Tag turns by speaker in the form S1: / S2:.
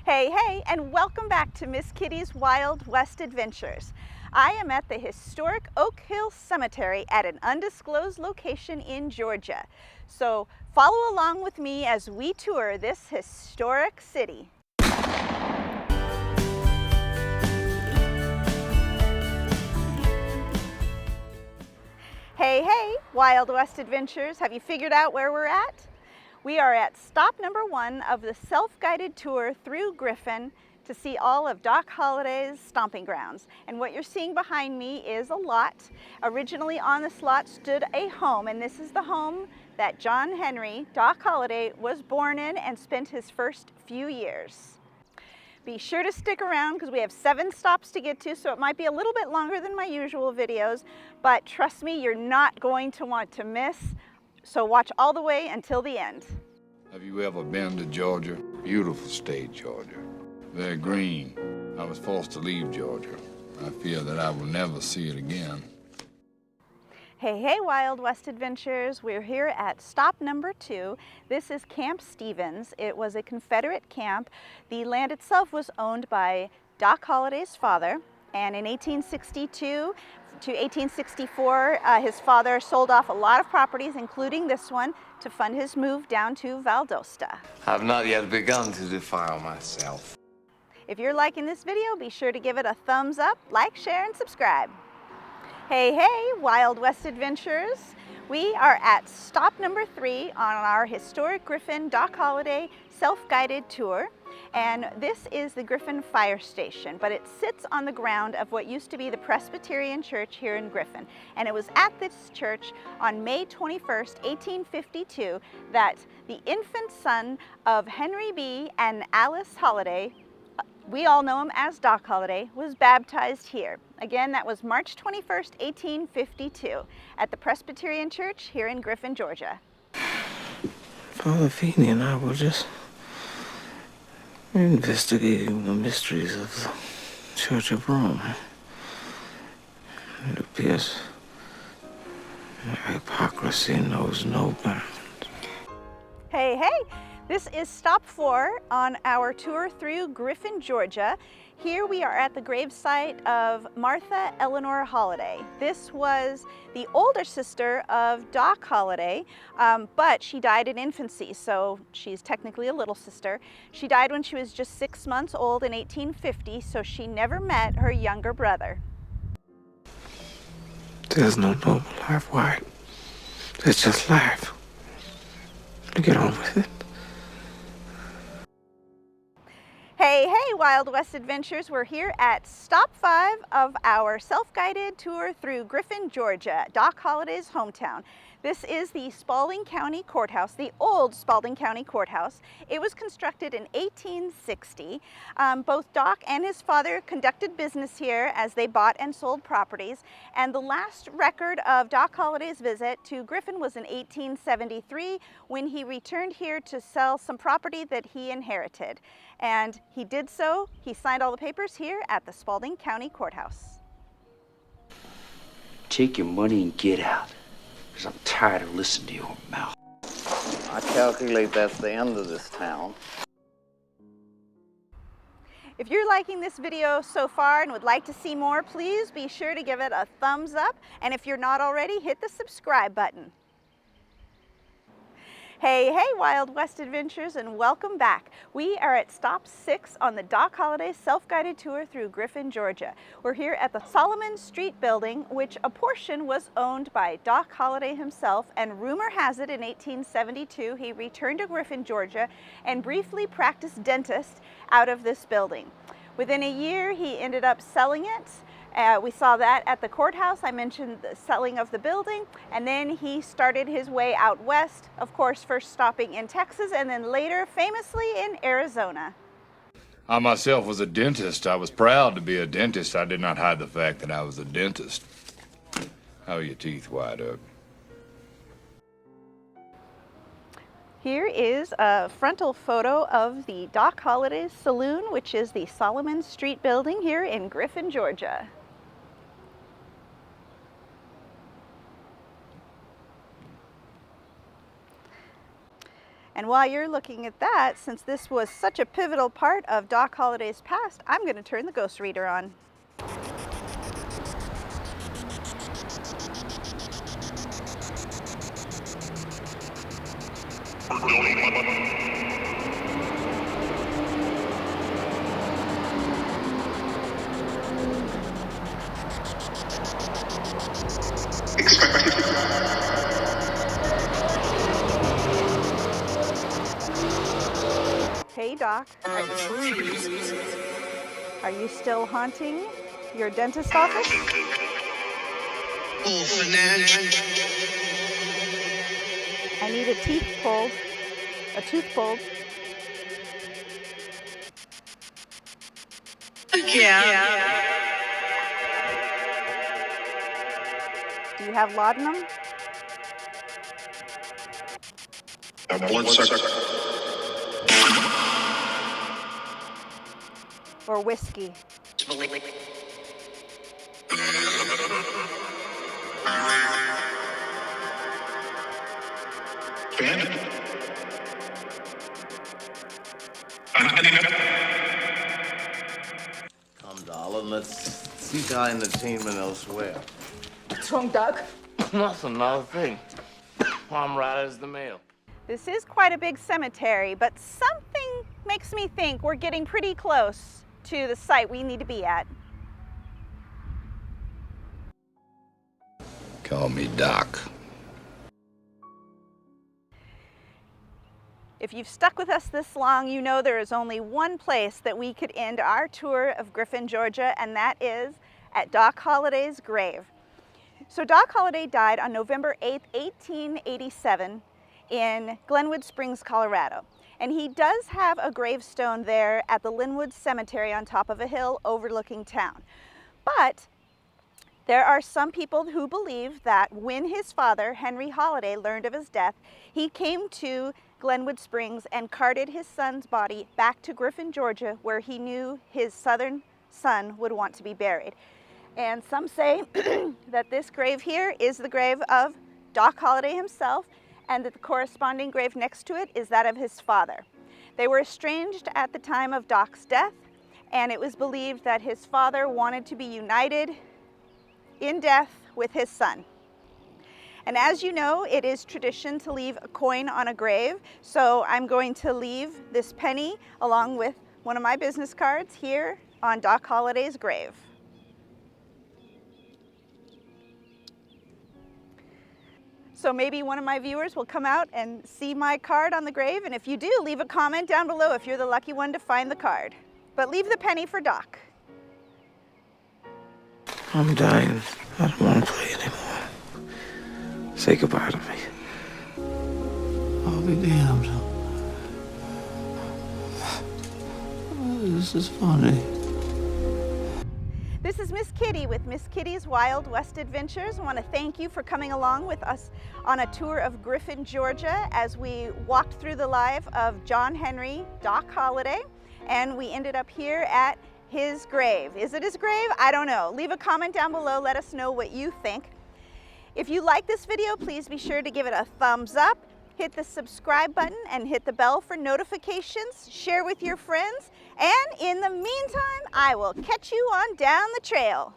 S1: Hey, and welcome back to Miss Kitty's Wild West Adventures. I am at the historic Oak Hill Cemetery at an undisclosed location in Georgia. So follow along with me as we tour this historic city. Hey, Wild West Adventures, have you figured out where we're at? We are at stop number 1 of the self-guided tour through Griffin to see all of Doc Holliday's stomping grounds. And what you're seeing behind me is a lot. Originally on this lot stood a home, and this is the home that John Henry, Doc Holliday, was born in and spent his first few years. Be sure to stick around because we have 7 stops to get to, so it might be a little bit longer than my usual videos, but trust me, you're not going to want to miss. So watch all the way until the end.
S2: Have you ever been to Georgia? Beautiful state, Georgia. Very green. I was forced to leave Georgia. I fear that I will never see it again.
S1: Hey, Wild West Adventures. We're here at stop number 2. This is Camp Stevens. It was a Confederate camp. The land itself was owned by Doc Holliday's father, and in 1862 to 1864, his father sold off a lot of properties, including this one, to fund his move down to Valdosta.
S3: I've not yet begun to defile myself.
S1: If you're liking this video, be sure to give it a thumbs up, like, share, and subscribe. Hey, Wild West Adventures. We are at stop number 3 on our historic Griffin Doc Holliday self-guided tour. And this is the Griffin Fire Station, but it sits on the ground of what used to be the Presbyterian Church here in Griffin. And it was at this church on May 21st, 1852, that the infant son of Henry B. and Alice Holliday, we all know him as Doc Holliday, was baptized here. Again, that was March 21st, 1852, at the Presbyterian Church here in Griffin, Georgia.
S4: Father Feeney and I were just investigating the mysteries of the Church of Rome. It appears hypocrisy knows no bounds.
S1: Hey, this is stop 4 on our tour through Griffin, Georgia. Here we are at the gravesite of Martha Eleanor Holliday. This was the older sister of Doc Holliday, but she died in infancy, so she's technically a little sister. She died when she was just 6 months old in 1850, so she never met her younger brother.
S4: There's no noble life, White. It's just life. Get on with it.
S1: Hey, Wild West Adventures. We're here at stop 5 of our self-guided tour through Griffin, Georgia, Doc Holliday's hometown. This is the Spalding County Courthouse, the old Spalding County Courthouse. It was constructed in 1860. Both Doc and his father conducted business here as they bought and sold properties. And the last record of Doc Holliday's visit to Griffin was in 1873 when he returned here to sell some property that he inherited. And he did so. He signed all the papers here at the Spalding County Courthouse.
S5: Take your money and get out, because I'm tired of listening to your mouth.
S6: I calculate that's the end of this town.
S1: If you're liking this video so far and would like to see more, please be sure to give it a thumbs up. And if you're not already, hit the subscribe button. Hey, Wild West Adventures, and welcome back. We are at stop 6 on the Doc Holliday self-guided tour through Griffin, Georgia. We're here at the Solomon Street building, which a portion was owned by Doc Holliday himself, and rumor has it in 1872 he returned to Griffin, Georgia, and briefly practiced dentist out of this building. Within a year, he ended up selling it. We saw that at the courthouse. I mentioned the selling of the building, and then he started his way out west, of course, first stopping in Texas and then later famously in Arizona.
S2: I myself was a dentist. I was proud to be a dentist. I did not hide the fact that I was a dentist. How are your teeth, White Oak?
S1: Here is a frontal photo of the Doc Holliday's Saloon, which is the Solomon Street building here in Griffin, Georgia. And while you're looking at that, since this was such a pivotal part of Doc Holliday's past, I'm going to turn the ghost reader on. Hey Doc, are you still haunting your dentist office? I need a tooth pulled.
S7: Yeah.
S1: Do you have laudanum? Or whiskey?
S6: Come, darling, let's seek our entertainment elsewhere.
S7: What's wrong, Doc?
S3: That's another thing. I'm right as the mail.
S1: This is quite a big cemetery, but something makes me think we're getting pretty close to the site we need to be at.
S2: Call me Doc.
S1: If you've stuck with us this long, you know there is only one place that we could end our tour of Griffin, Georgia, and that is at Doc Holliday's grave. So Doc Holliday died on November 8th, 1887 in Glenwood Springs, Colorado. And he does have a gravestone there at the Linwood Cemetery on top of a hill overlooking town. But there are some people who believe that when his father, Henry Holliday, learned of his death, he came to Glenwood Springs and carted his son's body back to Griffin, Georgia, where he knew his southern son would want to be buried. And some say that this grave here is the grave of Doc Holliday himself, and that the corresponding grave next to it is that of his father. They were estranged at the time of Doc's death, and it was believed that his father wanted to be united in death with his son. And as you know, it is tradition to leave a coin on a grave, so I'm going to leave this penny along with one of my business cards here on Doc Holliday's grave. So maybe one of my viewers will come out and see my card on the grave, and if you do, leave a comment down below if you're the lucky one to find the card. But leave the penny for Doc.
S4: I'm dying. I don't want to play anymore. Say goodbye to me.
S8: I'll be damned. This is funny.
S1: This is Miss Kitty with Miss Kitty's Wild West Adventures. I want to thank you for coming along with us on a tour of Griffin, Georgia, as we walked through the life of John Henry Doc Holliday, and we ended up here at his grave. Is it his grave? I don't know. Leave a comment down below. Let us know what you think. If you like this video, please be sure to give it a thumbs up, hit the subscribe button, and hit the bell for notifications. Share with your friends. And in the meantime, I will catch you on down the trail.